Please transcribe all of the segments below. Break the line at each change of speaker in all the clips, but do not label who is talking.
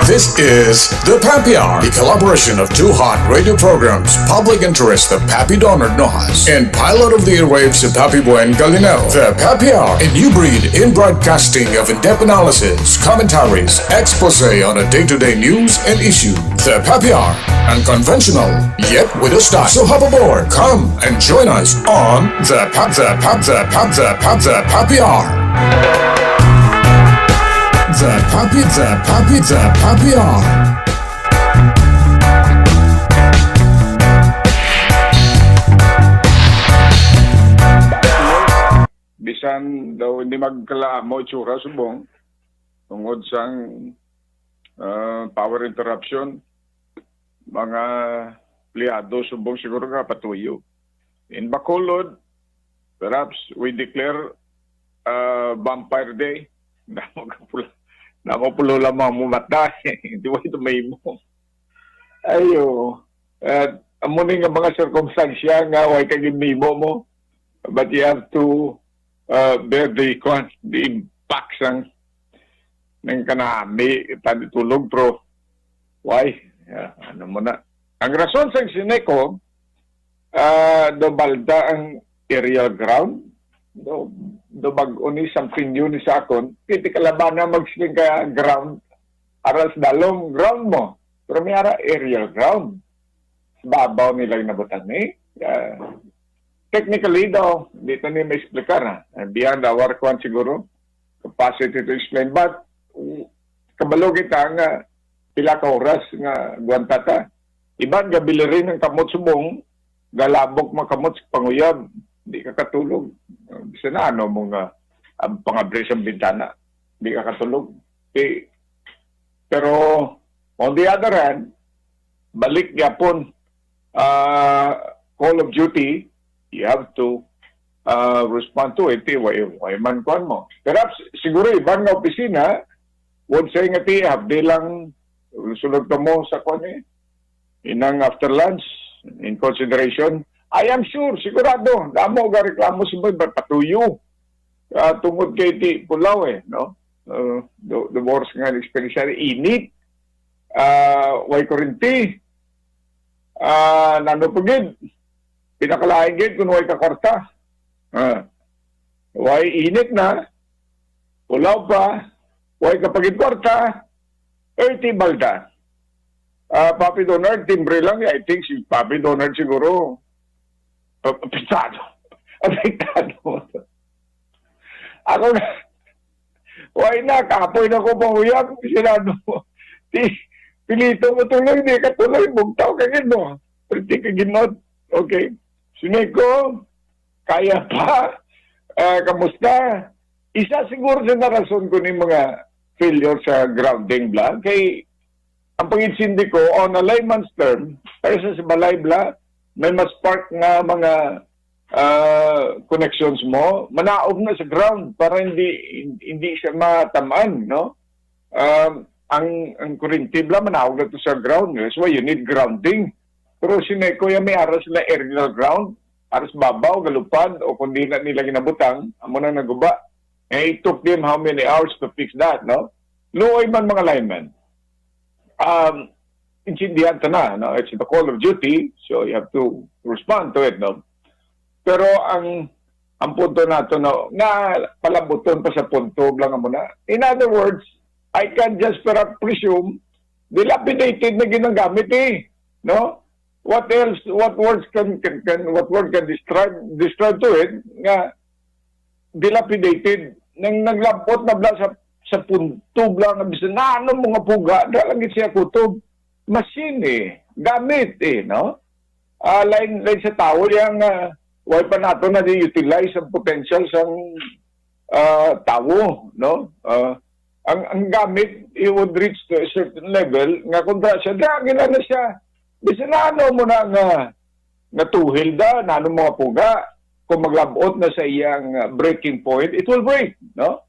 This is the Papi Hour, the collaboration of two hot radio programs, Public Interest of Papi Donard Nojas, and Pilot of the Airwaves of Papi Buen, Gallenero. The Papi Hour, a new breed in broadcasting of in-depth analysis, commentaries, expose on a day-to-day news and issue. The Papi Hour, unconventional, yet with a style. So hop aboard, come and join us on the Papi Hour. The Papi Hour.
Bisan daw hindi magkalaamo itsura subong tungod sang power interruption, mga pliyado subong siguro nga patuyo. In Bacolod, perhaps we declare vampire day. Namapulo lamang mo mata. Hindi mo ito may mo. Ayo. Amunin nga mga circumstansya nga way kagimimo mo. But you have to bear the impacts ng kanami tanitulog pro. Why? Ano mo na. Ang rason sa sineko, dobalda ang aerial ground. Do bag-uni something new ni sa akon, kiti kalaban na mag-swing ka ground, aras dalong ground mo. Pero may ara aerial ground. Babaw nila yung nabutan ni. Technically daw, dito ni may explicar na. Beyond our kwan siguro, capacity to explain. But, kabalo kita nga, pila ka oras nga guantata. Iban, gabili rin ng kamot subong, galabok makamot sa panguyab. Hindi ka katulog. Bisa na ano mong pangabres ang bintana. Hindi ka katulog. Okay. Pero, on the other hand, balik yapon, call of duty, you have to respond to it. Why man kuhan mo. Perhaps, siguro ibang nga opisina, would say nga ti, habdi lang, sulog ka mo sa kuhan eh. Inang after lunch, in consideration, I am sure, sigurado, damo ga reklamo si Boy, patuyo. Tungod kay ti pulaw eh, no? The worst nga experience init. Way kurinti. Nano pagid. Pinakalain gid kung way kakorta. Way init na. Pulaw pa. Way kapagid korta. Ti balda. Papi Donard, timbre lang. I think si Papi Donard siguro apektado. Ako na, why na, kapoy na ko panguyab, sinado mo. Pilito mo tuloy, hindi ka tuloy, bugtaw ka gino. Pwede ka ginod. Okay. Sineko, kaya pa, kamusta? Isa siguro sa narason ko ni mga failure sa grounding bla, kay ang pangitsindi ko, on a layman's term, kaysa sa balay bla, may mas spark nga mga connections mo, manaob na sa ground para hindi siya matamaan, no? Ang kurinti bla, manaob na to sa ground. That's why you need grounding. Pero sineko yung may aras na aerial ground, aras babaw, galupad, o kundi na nila ginabutang, amo na naguba. And it took them how many hours to fix that, no? Luoy man mga linemen. Intindihan ka na, no? It's the call of duty, so you have to respond to it, no? Pero ang punto nato, no, nga palabuton pa sa punto lang mo na. In other words, I can just presume dilapidated na ginagamit eh, no? What else? What words can describe to it nga dilapidated nang naglapot na bla sa punto bla nga bisan na ano mga puga dalangit siya kutob. Machine eh, gamit eh, no? Line sa tao yung why pa nato na di-utilize ang potential sang tao, no? Ang gamit, it would reach to a certain level nga kontra siya, gina na siya. Bisa na ano mo na nga tuhil da, na ano mga puga, kung maglabot na sa iyang breaking point, it will break, no?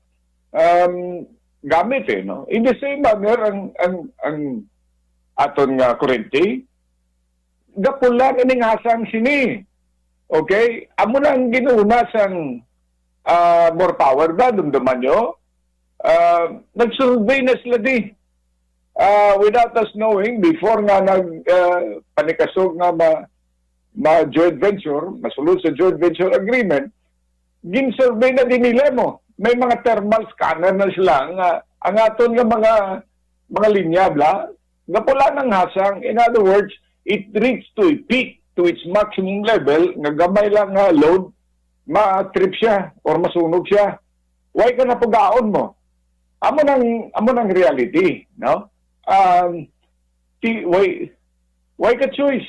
Gamit eh, no? In the same manner, ang aton nga kurente, gapulan ining hasang sini. Okay? Amo na ang ginuna sang more power ba, dumduman nyo? Nag-survey na sila di. without us knowing, before nga panikasog nga ma-joint venture, masulod sa joint venture agreement, gin-survey na din nila mo. May mga thermal scanner na sila nga ang aton nga mga linya, bla, nga pula ng hasang. In other words, it reached to a peak, to its maximum level, nga gamay lang nga load, ma-trip siya or masunog siya. Why ka na pagaon mo? Amo nang reality, no? Why ka choice?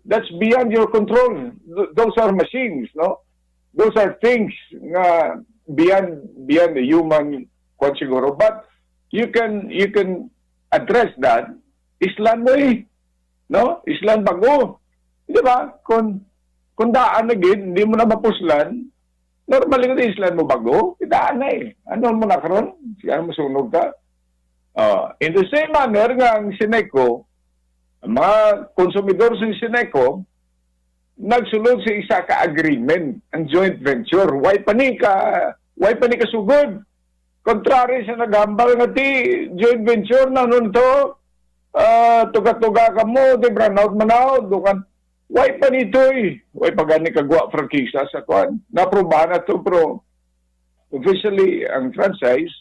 That's beyond your control. Those are machines, no? Those are things nga beyond the human kwan siguro. But you can address that. Islan mo no? Islan bago. Di ba? Kung daan na gid, hindi mo na mapuslan, normally kung islan mo bago, daan na Ano mo na karon? Siya masunog ka. In the same manner nga ang Sineco, ang mga konsumidor sa Sineco, nagsulod sa isa ka agreement, ang joint venture. Why pa ni ka sugod? Contrary sa nagambal nga ti joint venture na nun to, tuga-tuga ka mo, di brownout manaw, dukan. Why pa nito Why pa gani kagwa frankisa sa kwan? Naprobahan na to, pero officially, ang franchise,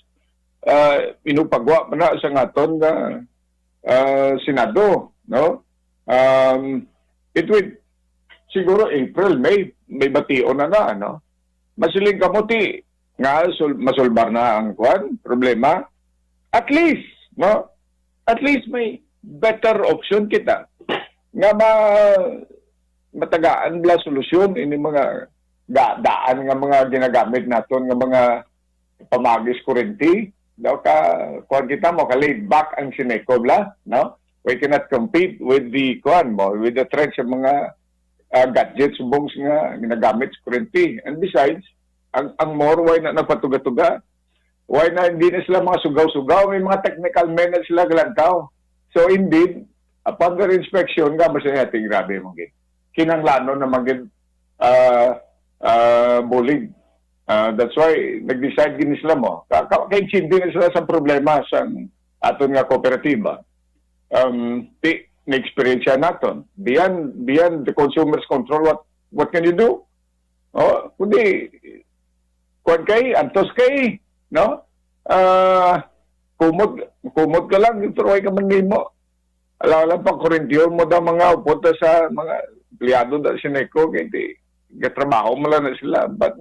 inupagwa pa na sa ngaton na Senado, no? It will siguro April, may bation na no? Masiling kamuti nga masolbar na ang kwan, problema. At least, no? At least may better option kita nga matagaan bla solusyon ini mga daan nga mga ginagamit naton nga mga pamagis kurente. Daw ka kwan kita mo ka laid back ang Sineco bla, no? We cannot compete with the kwan mo, with the trends sa mga gadgets, bongs nga ginagamit sa kurente. And besides, ang more, why na nagpatuga-tuga? Why na hindi na sila mga sugaw-sugaw? May mga technical men na sila galantaw. So indeed, upon their inspection, nga masaya natin grabe mong kinanglano na maging bulig. That's why, nag-decide din sila mo. Kainchindi na sila sa problema sa aton nga kooperatiba. Na-experience natin. Beyond the consumer's control, what can you do? Kundi, kuwan kay, antos kay, no? Kumot ka lang, turuay ka man mo. Alam pa, kurentyon mo daw mga upunta sa mga empleyado da Sineco, kaya trabaho mo lang na sila. But,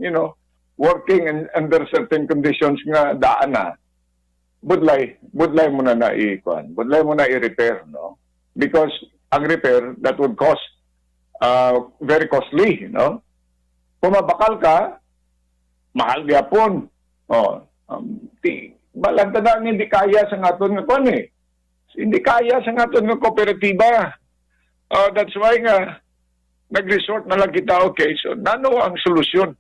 working under certain conditions nga daan na, budlay mo na i-kuan. Budlay mo na i-repair, no? Because ang repair, that would cost very costly, no? Kung mabakal ka, mahal gyapon. Balanta na hindi kaya sa ngaton nga kuan Hindi kaya sa ngaton nga kooperatiba. That's why nga nag-resort na lang kita, okay, so nano ang solusyon?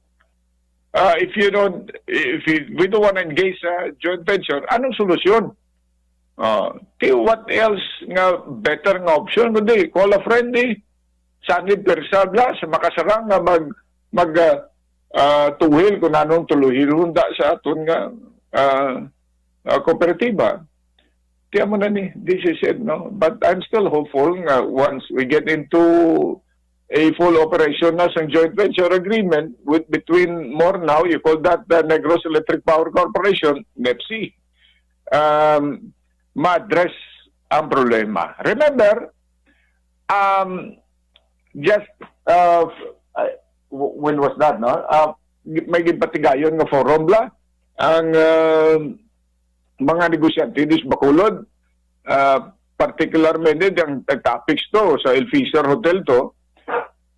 If we don't want to engage sa joint venture, anong solusyon? What else nga better nga option? Kundi, call a friend sanib persabla sa makasarang nga tuhil kung anong tuluhilon da sa aton nga kooperatiba. Kaya mo na this is it, no? But I'm still hopeful nga once we get into a full operation na sa joint venture agreement between more now, you call that the Negros Electric Power Corporation, NEPC, ma-address ang problema. Remember, when was that, no? May ginpatigayon nga forum bla, ang mga negosyante dis Bacolod, particularmente ang topics to sa El Fisher Hotel to,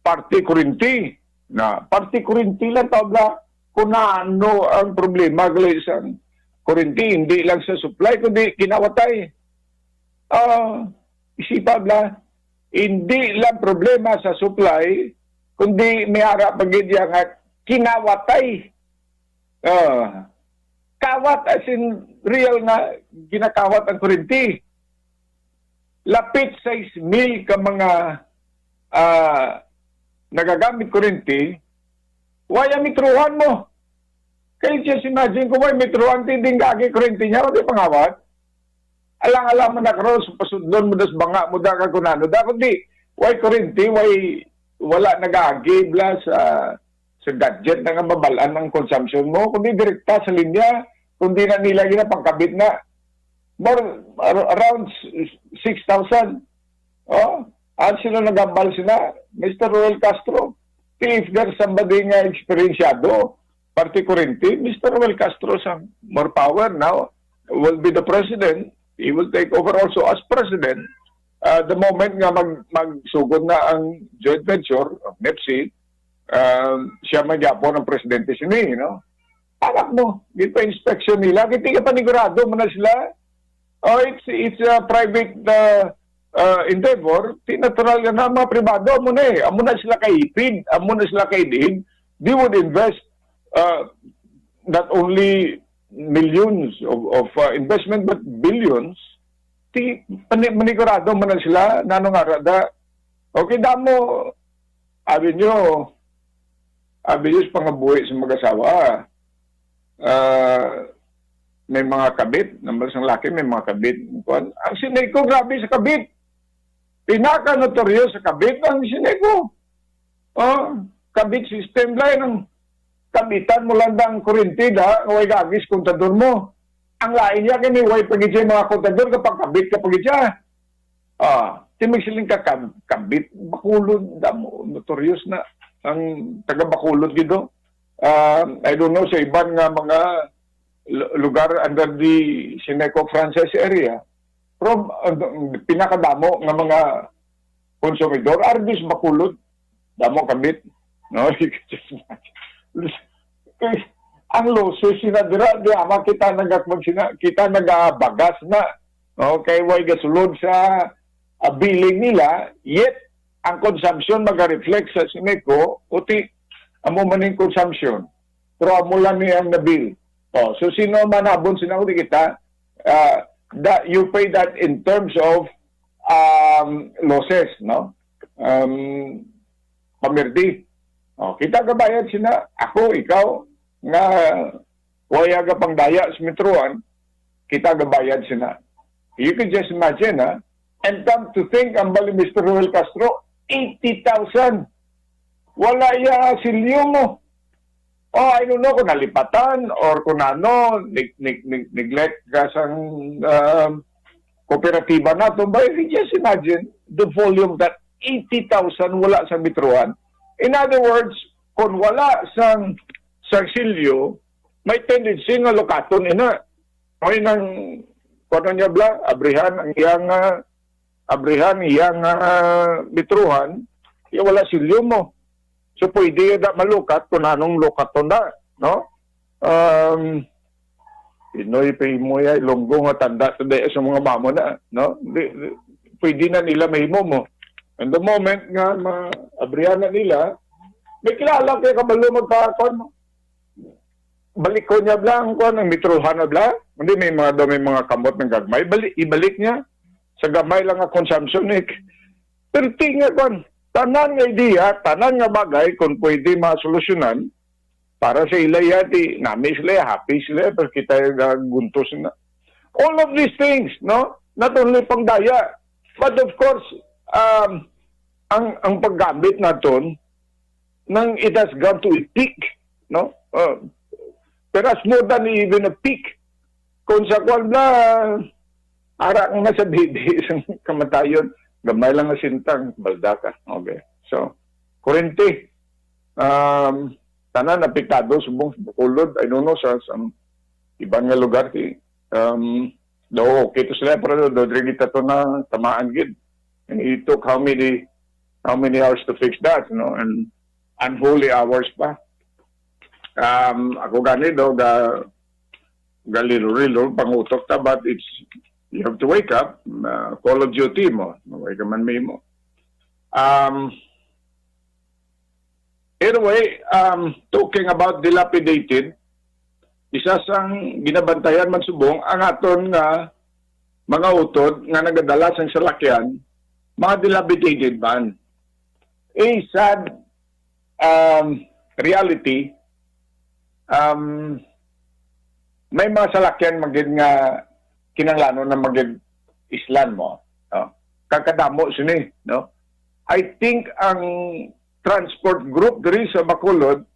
party kurente. Party kurente lang tabla kung ano ang problema sa kurente, hindi lang sa supply, kundi kinawatay. Isipa bla, hindi lang problema sa supply, kundi may harap pagidya nga kinawatay. Kawat as in real na ginakawat ang kurente. Lapit 6,000 ka mga nagagamit kurente, why ang mitruhan mo? Kaya just imagine kung why mitruhan tinding gagi kurente niya, hindi pangawat. alang-alang man na karon sa pasudlon mo das banga mo da ka kunano da kundi why kurinti why wala nagagi bla sa gadget na nga mabalaan ang consumption mo kundi direkta sa linya kundi na nila gina pangkabit na more around 6,000 at sila nagambal sila Mr. Roel Castro if there's somebody nga experienciado party kurinti Mr. Roel Castro sa more power now will be the president. He will take over also as president the moment nga magsugod na ang joint venture of NEPSI, siya magyapon ng presidente sini, no? Anak mo, di pa inspection nila, hindi ka panigurado mo na sila. It's a private endeavor, natural na mga privado, amo na sila kay ipid, amo na sila kay dig, they would invest not only millions of investment but billions manigurado man na sila nanong arada okay damo abi nyo sa pangabuhi sa mag-asawa may mga kabit naman sang laki may mga kabit ang sinay ko grabe sa kabit pinaka-notoryo sa kabit ang sinay ko kabit system lang ng kabitan mo lang ng kurintida, huwag gagis kontador mo. Ang lain niya, kini huwag pagitya mga kontador kapag kabit ka pagitya. Timig siling kabit, Bacolod, damo, notorious na ang taga-Bacolod dito. I don't know, sa ibang nga mga lugar under the Sineco franchise area, from pinakadamo nga mga konsumidor, Arbis Bacolod, damo kabit. No, ang losses sinadira di ama kita kita nagabagas na okay way gasulod sa billing nila yet ang consumption maga-reflect sa Sineco uti amo maning consumption pero amo lang ni ang nabil so sino manabon sinawdi kita that you pay that in terms of losses no pamirdi kita gabayad sina ako, ikaw, nga waya ka pang daya sa metroan, kita gabayad sina. You can just imagine, and come to think, ang bali Mr. Roel Castro, 80,000. Wala ya silyo mo. I don't know kung nalipatan or kung ano, neglect ka sang kooperatiba na ito. But you just imagine the volume that 80,000 wala sa metroan. In other words, kung wala sang silyo, may tendency nga lokaton ina. May nang kung niya bla, abrihan iyang bitruhan, wala silyo mo. So pwede da malukat kung anong lokaton da, no? Pinoy mo ya ilonggo nga tanda sa mga mamo na, no? Pwede na nila mahimo mo. And the moment nga maabrihan na nila, may kilala kayo kabalo magpakon mo. Balik ko niya blang ko ng mitruhan na bla. Hindi may mga kamot ng gagmay. Ibalik niya sa gamay lang ang consumption eh. Pero tingnan ko, tanan nga idea, tanan nga bagay kung pwede masolusyonan para sa ilaya di nami sila, happy sila, pero kita guntos na. All of these things, no? Not only pang daya, but of course, ang paggamit naton nang it has gone to a peak, no? Perhaps more than even a peak. Kung sa kwan na, ara nga sa bidi, isang kamatayon, gamay lang na sintang, balda ka. Okay. So, kurente, tanan, apektado, subong, Bacolod, I don't know, sa ibang nga lugar, okay to sila, pero dito na tamaan gid. And it took how many hours to fix that, you know, and unholy hours pa. Ako gani daw galilo pangutok ta, but it's you have to wake up, call of duty mo, wake man may mo. Anyway, talking about dilapidated, isa sang ginabantayan man subong ang aton nga mga utod nga nagadala sang salakyan, mga dilapidated man. Sad reality, may mga salakyan magid nga kinanglano na magid islan mo. No? Kakadamo sini, no? I think ang transport group diri sa Bacolod,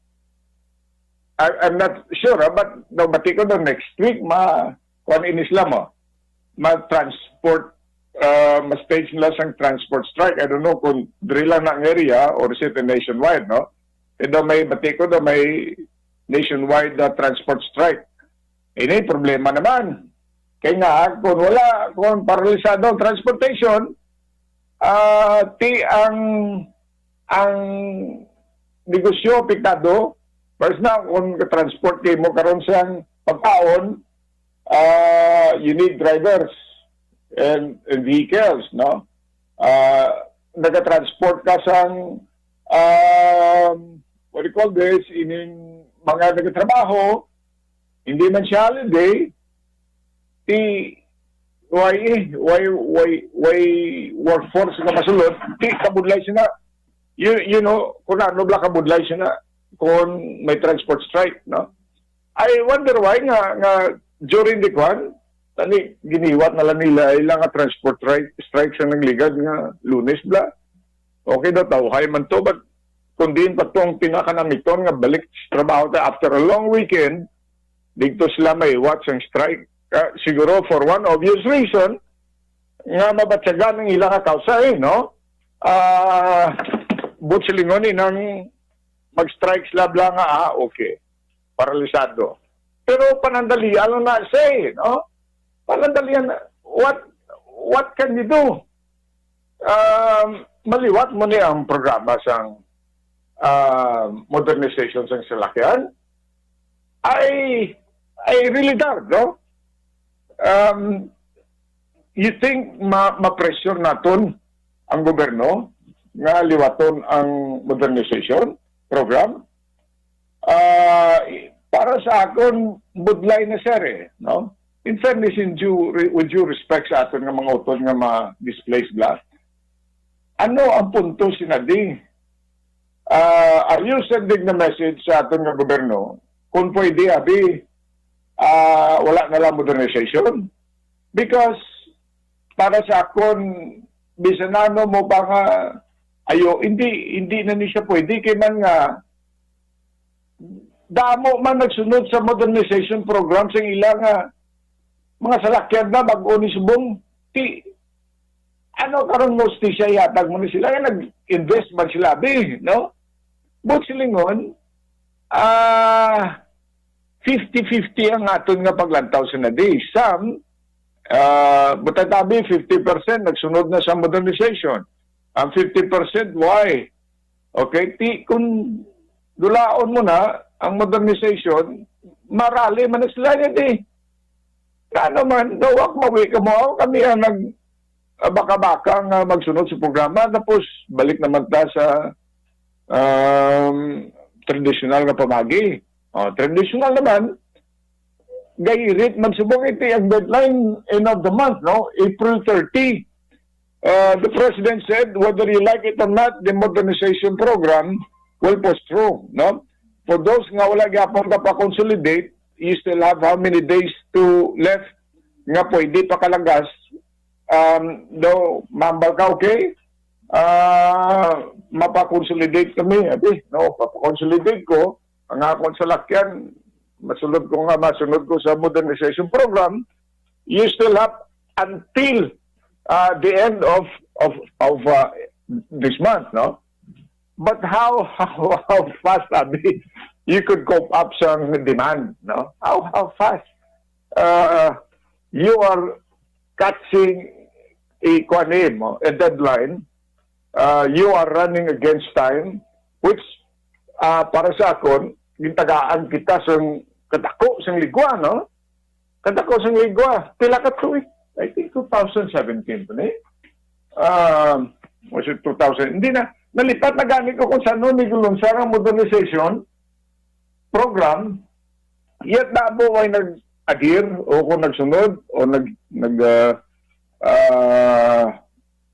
I'm not sure, but nabati ko na next week kung inisla mo, ma-transport, ma-stage nila sang transport strike. I don't know kung diri lang na ang area or is it nationwide, no? Pero may bati ko na may nationwide transport strike. Ini problema naman. Kaya nga, kung paralisado ang transportation, ang negosyo apektado. First na, kung transport kayo mo karon sa pagkaon, you need drivers and vehicles, no? Nag-transport ka sang what do you call this, ining mga nagtrabaho, hindi man siya holiday, why workforce nga masulod, kabudlay siya na, you know, kung ano bla kabudlay siya na, kung may transport strike, no? I wonder why nga during the kwan, tani giniwat na lang nila ilang nga transport strike sa nangligad nga Lunes bla. Okay daw tawhay man to, but kung din pa tong pinakanamiton nga balik sa trabaho ta after a long weekend, dito sila may watch ang strike. Siguro for one obvious reason, nga mabatsagan ng ilang kausa no? Butsilingon ng mag-strike sila bla nga, okay. Paralisado. Pero panandalian na say, no? Panandalian, what can you do? Maliwat mo niya ang programa sang modernization sang salakyan. I really doubt, no? You think ma-pressure naton ang gobyerno nga liwaton ang modernization program? Para sa akon, budlay na sir, no? In fairness, with due respect sa aton nga mga utod nga ma-displaced blast, ano ang punto sinadi? Are you sending the message sa aton nga gobyerno kung pwede, wala na lang modernization? Because, para sa akon, bisanano mo pa nga, hindi na ni siya pwede, kay man nga, damo man nagsunod sa modernization program sa ilang mga salakyan na bago ni subong karon mo siya yatag mo ni sila nga nag-invest man sila no? But silingon 50-50 ang aton nga paglantaw sa nadi. Some butatabi 50% nagsunod na sa modernization. Ang 50% why? Okay, kung dulaon mo na ang modernization, marali man na sila yan Kano man, dawak mawi ka mo, kami ang baka-bakang magsunod sa programa, tapos balik naman ta sa traditional na pamagi. Traditional naman, gayirit man subong iti ang deadline end of the month, no? April 30. The President said, whether you like it or not, the modernization program will push through, no? For those nga wala gyapon ka pa consolidate, you still have how many days to left nga pwede pa kalagas. Mambal ka, okay? Mapa-consolidate kami. No, papa-consolidate ko. Ang akong salakyan, masunod ko sa modernization program. You still have until the end of this month, no? But how fast you could cope up some demand, no? How fast you are catching a deadline, you are running against time, which para sa akon, gintagaan kita sa katako sa ligwa, no? Katako sa ligwa, pila ka tuig? I think 2017 pa was it 2000? Hindi na. Nalipat na gamit ko kung saan ni gulunsar ang modernization program, yet na mo ay nag-adhere o kung nagsunod o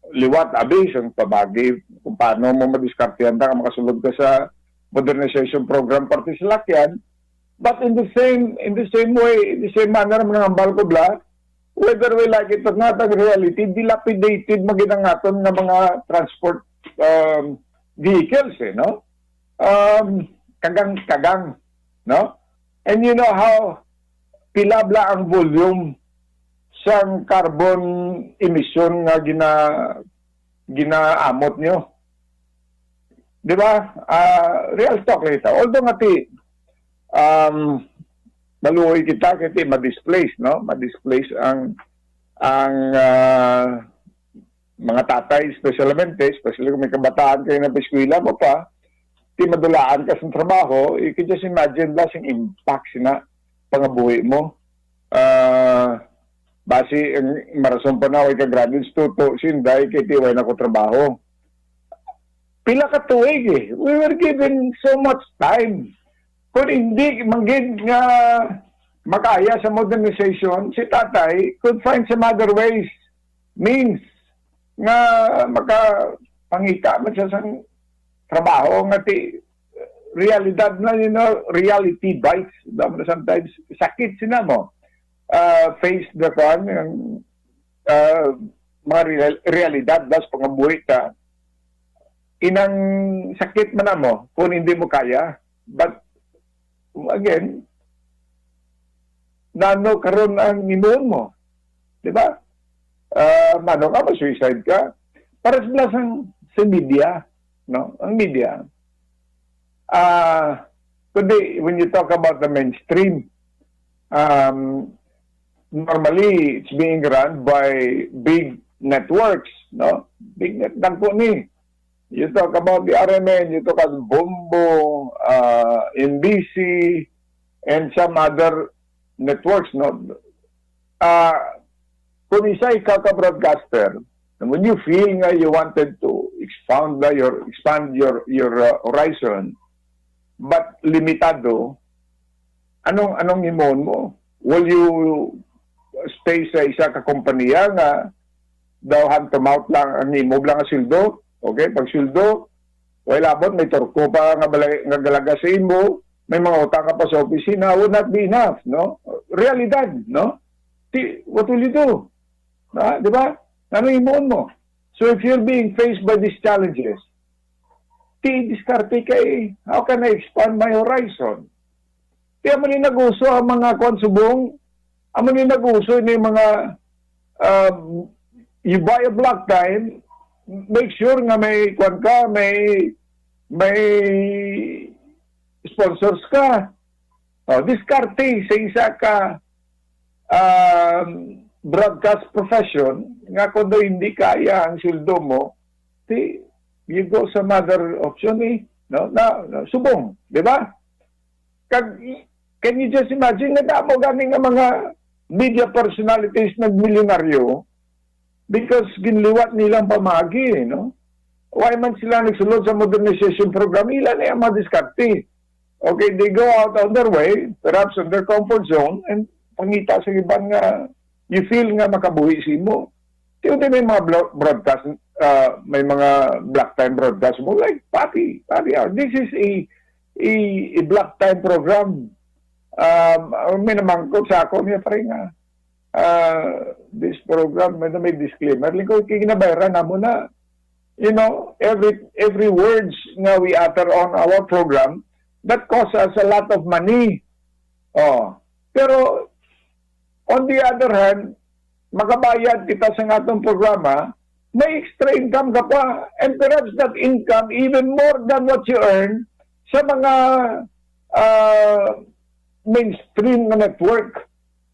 liwat abis ang pabagi kung paano mo madiskartehan na makasunod ka sa modernization program parte sa lakyan. But in the same way, in the same manner mga hambal ko bla, whether we like it or not, ang reality, dilapidated maginangaton ng mga transport vehicles, no? Kagang-kagang, no? And you know how pilabla ang volume sang carbon emission nga ginaamot nyo. Di ba? Real talk ito. Although nga maluhoy kita kasi ma-displace, no? Ma-displace ang mga tatay, especially kung may kabataan kayo na piskwila mo pa, di madulaan ka sa trabaho, you can just imagine lasing impact sina pangabuhi mo. Basi, marason pa na, ka graduate student, sinday, kaya tiway na ko trabaho. Pila ka tuwig eh. We were given so much time. Kung hindi manggid nga makaya sa modernization, si tatay could find some other ways, means, nga makapangita man siya sa trabaho nga realidad na, you know, reality bites. Sometimes, sakit sina mo. Face the fun, mga realidad, das pangabuhi ka. Inang sakit man na mo kung hindi mo kaya. But, again, nano karon ang imuon mo. Di ba? Mano ka, ma-suicide ka. Para sa media, no? Ang media. Today, when you talk about the mainstream, normally, it's being run by big networks, no? Big network ni. You talk about the RMN, you talk about Bombo, NBC, and some other networks, no? Kung isa ikaw ka broadcaster, when you feel nga you wanted to expand your horizon, but limitado, anong imon mo? Will you stay sa isa ka kompanya nga daw hand to mouth lang ang imo lang ang sildo? Okay, pag sildo, wala labot, may turko pa nga galaga sa imo, may mga utang ka pa sa opisina, would not be enough, no? Realidad, no? What will you do? Di ba? Ano imoon mo? So if you're being faced by these challenges, diskarte ka eh. How can I expand my horizon? Kaya mo ni naguso ang mga konsubong, ang mo ni naguso ni mga you buy a block time, make sure nga may kwan ka, may sponsors ka. Diskarte sa isa ka broadcast profession, nga kung hindi kaya ang sildo mo, you go some other option eh. No? Subong, di ba? Can you just imagine na damo ganing ang mga media personalities nagmilyonaryo because ginliwat nilang pamagi, no? Why man sila nagsulod sa modernization program? Ilan na yung mga diskarte. Okay, they go out on their way, perhaps on their comfort zone, and pangita sa ibang you feel nga makabuhi si mo. May mga broadcast, may mga black time broadcast mo, like Papi Hour. This is a black time program. May namangkot sa ako niya pa rin this program, may disclaimer. Lingko, kikinabayaran na mo na, you know, every words nga we utter on our program, that costs us a lot of money. Pero, on the other hand, makabayad kita sa atong programa, may extra income ka pa, and perhaps that income even more than what you earn sa mga mainstream na network.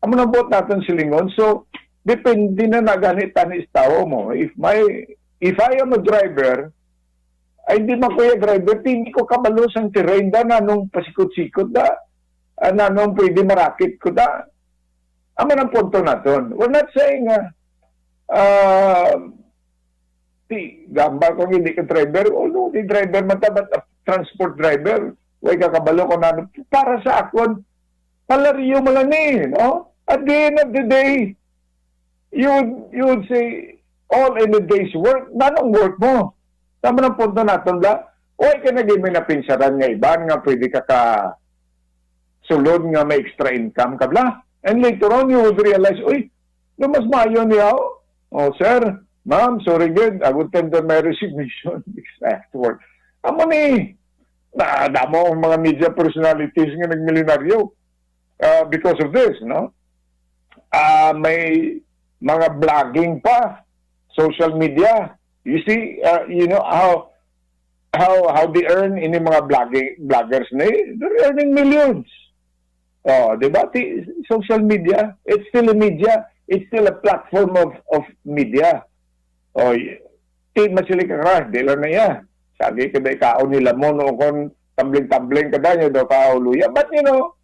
Amo na bot natin silingon. So, depende na naganitan is tao mo. If I am a driver, ay hindi man kuya driver, hindi ko kabalos ang terrain da, nanong pasikot-sikot da, nanong pwede marakit ko da. Amo ng punto natin. We're not saying, gambal kung hindi ka driver, no, di driver man tabat, transport driver, huwag kakabalo ko na, para sa akon, palariyo mo lang no? At the end of the day, you would say, all in the day's work, nanong work mo? Tama ng punto natin da, huwag ka nag-imay na pinsaran nga iban nga pwede ka sulod nga may extra income ka bla. And later on, you would realize, uy, No, mas maayo niya, oh, sir, ma'am, sorry good, I would tender my resignation because I have to work. Amo ni, damo ang mga media personalities nga nagmilyonaryo because of this, no? May mga blogging pa, social media. You see, you know how they earn in mga bloggers na they're earning millions. Oh, di ba? Social media, it's still a media, it's still a platform of media. Oh, masili ka ka, di lang na yan. Sabi ka ba ikaw nila mo no kung tabling-tabling ka na nyo daw kauluya. But you know,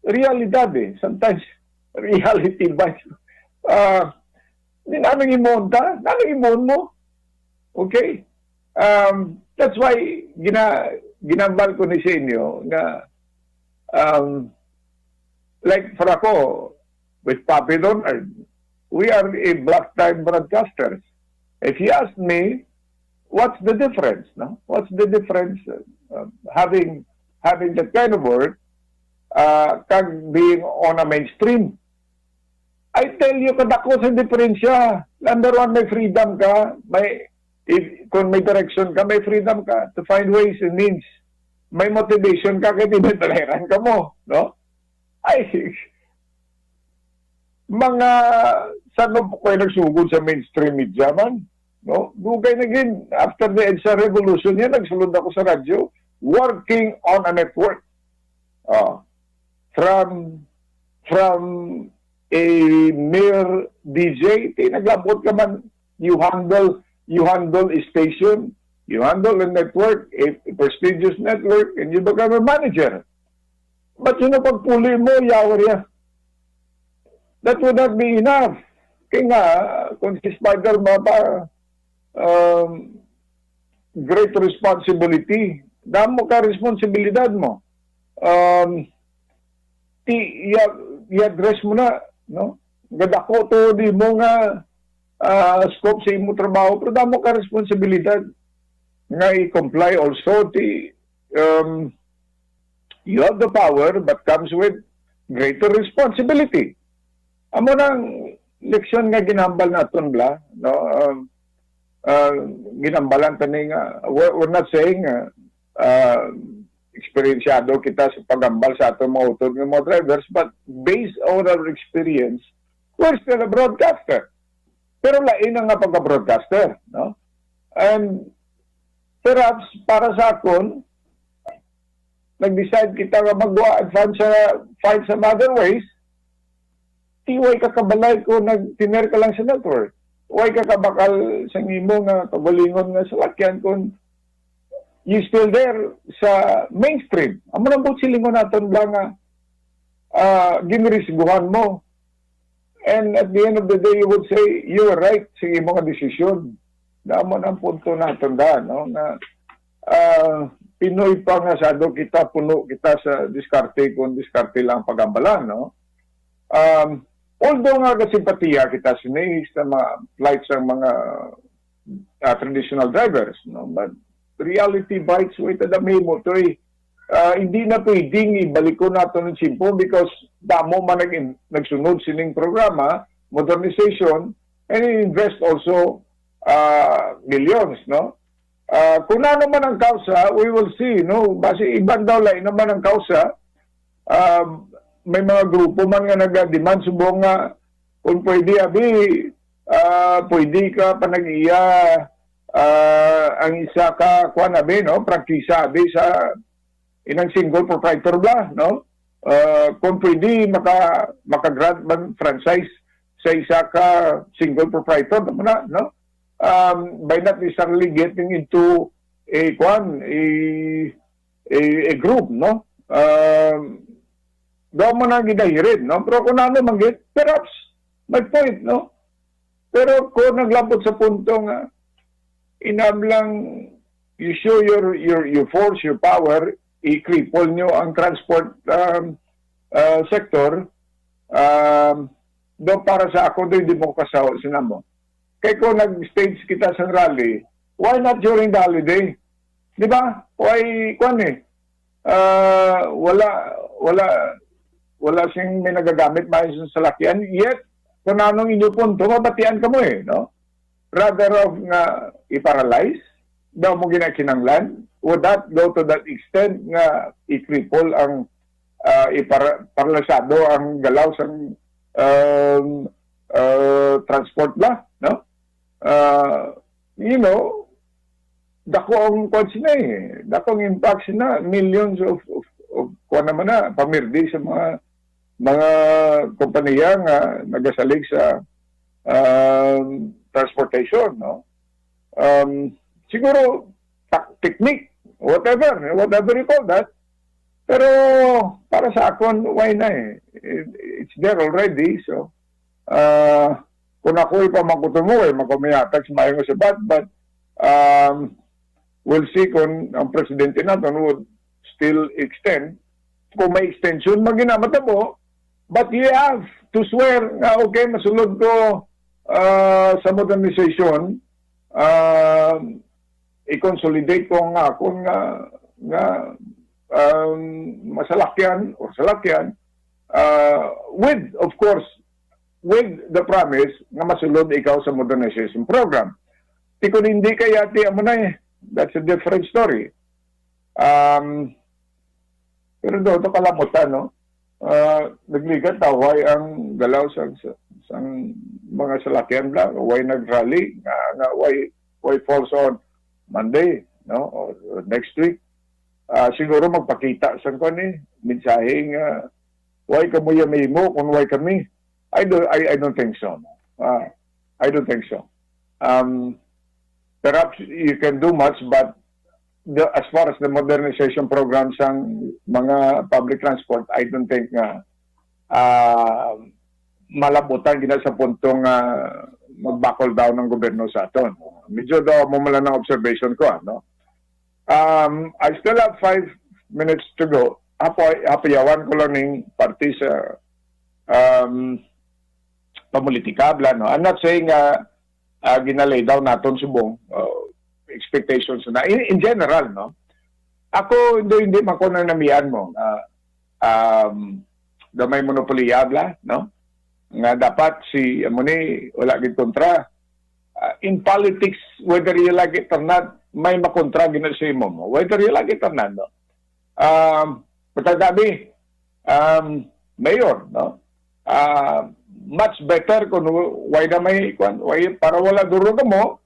realidad eh. Sometimes, reality ba? Hindi namin imonta. Namin imon mo. Okay? That's why, ginambal ko ni sa inyo na like for ako, with Papi Donard, we are a black-time broadcasters. If you ask me, what's the difference? No? What's the difference having that kind of work being on a mainstream? I tell you, kadako sa diferensya. Number one, may freedom ka. Kung may direction ka, may freedom ka to find ways and means. May motivation ka kaya tinitalaran ka mo. No? Mga saan mo kayo nagsugod sa mainstream media man? No? Dugay na gin, after the EDSA revolution yan, nagsulod ako sa radyo, working on a network. From a mere DJ, naglabot ka man, you handle a station, you handle a network, a prestigious network, and you become a manager. But yun na pagpuli mo, yawarya. That would not be enough. Kaya nga, kung si Spider pa, great responsibility. Damo ka responsibilidad mo. I-address mo na, no? Gadako to, di mo nga scope sa imo trabaho, pero damo ka responsibilidad nga i-comply also. You have the power, but comes with greater responsibility. Amo nang leksyon nga ginambal naton bla, no? Ginambalan tani nga, we're not saying eksperyensyado kita sa pagambal sa atong mga utod ng mga drivers, but based on our experience, we're still a broadcaster. Pero lain nga pagka-broadcaster, no? And perhaps para sa akon, nag-decide kita nga magwa and find some other ways. Tiway ka kabalay ko nag-tiner ka lang sa network. Huwag ka kabakal sa ngimo nga kabalingon nga sa lakyan kung you still there sa mainstream. Amo nang buot silingon naton ba nga ginirisguhan mo. And at the end of the day, you would say, you were right sa imo nga desisyon. Damo nang punto naton da, no? Na Pinoy pa nga sado kita, puno kita sa diskarte kung diskarte lang pagambalan, no? Although nga kasimpatiya kita sinis sa mga flights ng mga traditional drivers, no? But reality bites with the memo to hindi na pwedeng ibalik ko nato ng simpo because damo man nagsunod sining programa, modernization, and invest also millions, no? Kung ano man ang kausa, we will see, no? Basi ibang daw lain naman ang kausa, may mga grupo man nga nag-demand subong nga kung pwede pwede ka panag-iya ang isa ka kuan no? Praktisa sa inang single proprietor bla, no? Kung pwede maka-grant man franchise sa isa ka single proprietor na, no? By not necessarily getting into a group, no? Daw mo na ginahirin, no? Pero kung ano manggit, perhaps may point, no? Pero kung naglabot sa punto nga inablang you show your force, your power, i-cripple nyo ang transport sector, do para sa ako, do hindi mo kasawa sinamo. Kaya kung nag-stage kita sa rally, why not during the holiday? Di ba? Why, wala siyang may nagagamit maayos sa salakyan, yet, kung anong inyo punto, mabatian ka mo no? Rather of nga i-paralyze, daw mo ginakinanglan, would that go to that extent nga i-cripple ang iparalisado ang galaw sa transport ba, no? Dako ang kotse na dako ang impact na millions of kuha naman na pamirdi sa mga kompanya nga nagasalig sa transportation, no? Siguro technique, whatever you call that. Pero para sa akon, why na it's there already. So kung ako ipamakuto mo makumayatag sa maayong sabat, but we'll see kung ang presidente natin would still extend. Kung may extension, maginamata mo, but you have to swear na okay, masulod ko sa modernization, i-consolidate ko nga kung masalakyan or salakyan with, of course, with the promise na masulod ikaw sa modernization program. Kung hindi kaya, mo na that's a different story. Pero doon, ito kalamutan, no? Nagligat taway ang galaw sa mga salakyan lang. Why nag-rally? Why falls on Monday, no? Or next week. Siguro magpakita sa mensaheng why kamo yamay mo kung why kami. I don't think so. I don't think so. Perhaps you can do much, but as far as the modernization programs ng mga public transport, I don't think malabutan gina sa puntong magbakol daw ng gobyerno sa aton. Medyo daw mo mala ng observation ko, no? I still have 5 minutes to go. Hapayawan ko lang ng party sa pamulitikabla, no? I'm not saying ginalay daw naton subong expectations na in general, no? Ako hindi man ko nang namian mo may monopoliyabla, no? Nga dapat si amuni wala gid kontra. In politics, whether you like it or not, may makontra gina sa imo mo. Whether you like it or not, no? Patadabi, mayor, no? Much better kung why na may para wala duro ka mo,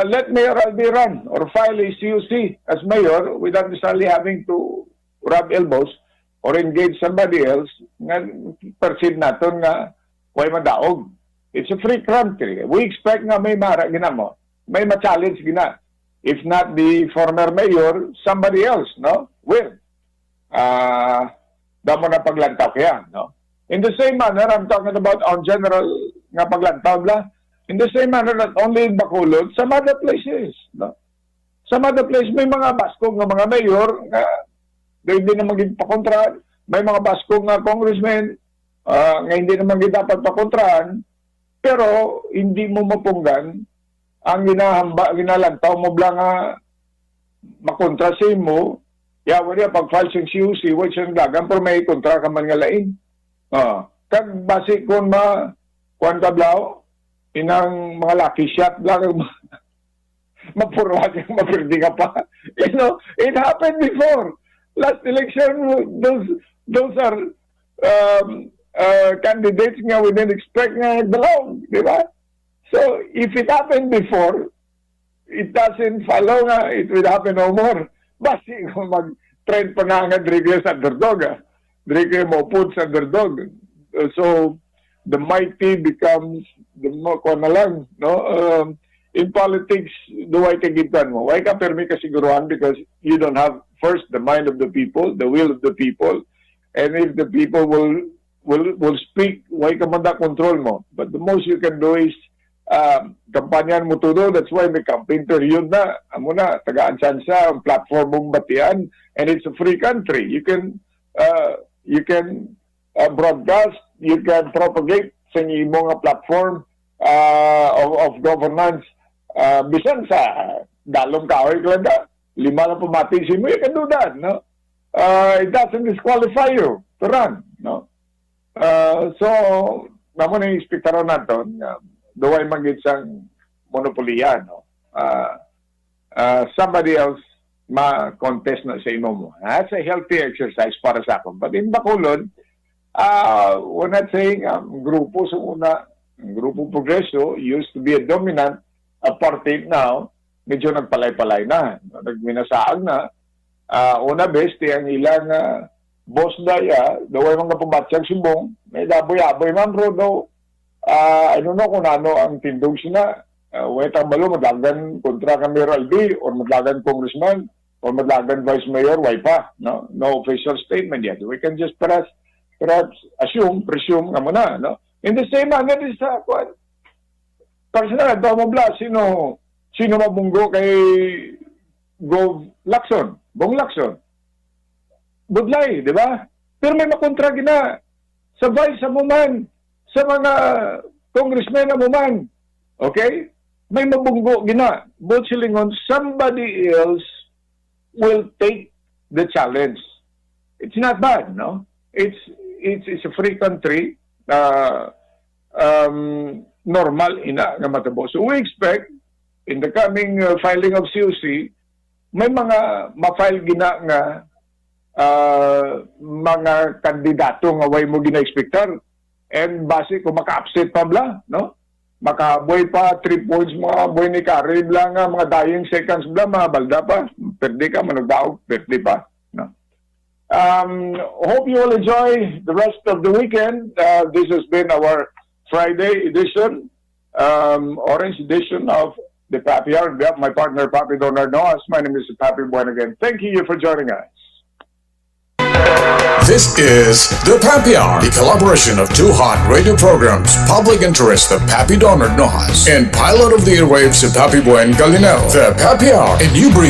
let Mayor Albi run or file a CUC as mayor without necessarily having to rub elbows or engage somebody else nga perceive naton nga why madaog. It's a free country. We expect nga may mara ginamo, may ma-challenge gina. If not the former mayor, somebody else, no? Will. Damo na paglantaw kaya, no? In the same manner, I'm talking about on general nga paglantaw bla. In the same manner, not only in Bacolod, some other places, no? Some other places, may mga baskog nga mga mayor nga hindi na maging pakontrahan. May mga baskog nga congressmen nga hindi na maging dapat pakontrahan. Pero hindi mo mapunggan ang ginalantaw mo bla nga makontra sa mo. Yawa niya, pag-file siyang CUC, which ang gagan, pero may kontra ka man nga lain. Kag basi kung kuan kablaw, inang mga lucky shot lang mapurwag yung mapirdi ka pa. You know, it happened before. Last election, those are candidates nga we didn't expect nga belong, di ba? So, if it happened before, it doesn't follow nga, it will happen no more. Basi kung mag-trend pa nga Drigay sa underdog, Drigay mo put sa underdog. So, the mighty becomes the na lang, no? In politics, do I take it mo? Why ka permi kasiguruhan? Because you don't have first the mind of the people, the will of the people, and if the people will speak, why ka man control mo? But the most you can do is kampanyan mo todo. That's why may campaign period na. Amo na, tagaan sa ang platform mong batian, and it's a free country. You can broadcast, you can propagate sa imong platform of governance. Bisan sa dalong kahoy ko lang 5 na pumati si mo, you can do that, no? It doesn't disqualify you to run, no? So, namo na ispektaro naton nga duway magitsang monopoliya, no? Somebody else ma-contest na sa imo mo. That's a healthy exercise para sa akin. But in Bacolod, we're not saying grupo sa una, grupo Progreso used to be a dominant party now, medyo nagpalay-palay na, nagminasaag na. Una beste ang ilang boss daya, daway mga pabatsyag sumbong, may daboy-aboy man ro daw, I don't know kung ano ang tindog sila, wetang balo, madlagan kontra ka Mayor Albi, or madlagan congressman, or madlagan vice mayor, why pa, no? No official statement yet. We can just perhaps presume nga muna, no? In the same manner, is personal, ito mo bla, sino mabunggo kay Gov Lacson, Bong Lacson. Budlay, di ba? Pero may makontra gina sa vice sa muman, sa mga congressmen na muman. Okay? May mabunggo gina. Both silingon, somebody else will take the challenge. It's not bad, no? It's a free country. Normal ina nga matabo. So we expect in the coming filing of COC, may mga ma-file gina nga mga kandidato nga way mo gina-expectar. And base kung maka-upset pa bla, no? Makaboy pa 3 points, mga boy ni Karib lang, mga dying seconds bla, mga balda pa. Perde ka, managdaog, perde pa. No? Hope you will enjoy the rest of the weekend. This has been our Friday edition, orange edition of the Papi Hour. My partner, Papi Donard Nojas. My name is Papi Buen again. Thank you for joining us.
This is the Papi Hour, the collaboration of two hot radio programs, public interest of Papi Donard Nojas and pilot of the airwaves of Papi Buen Gallenero. The Papi Hour, a new breed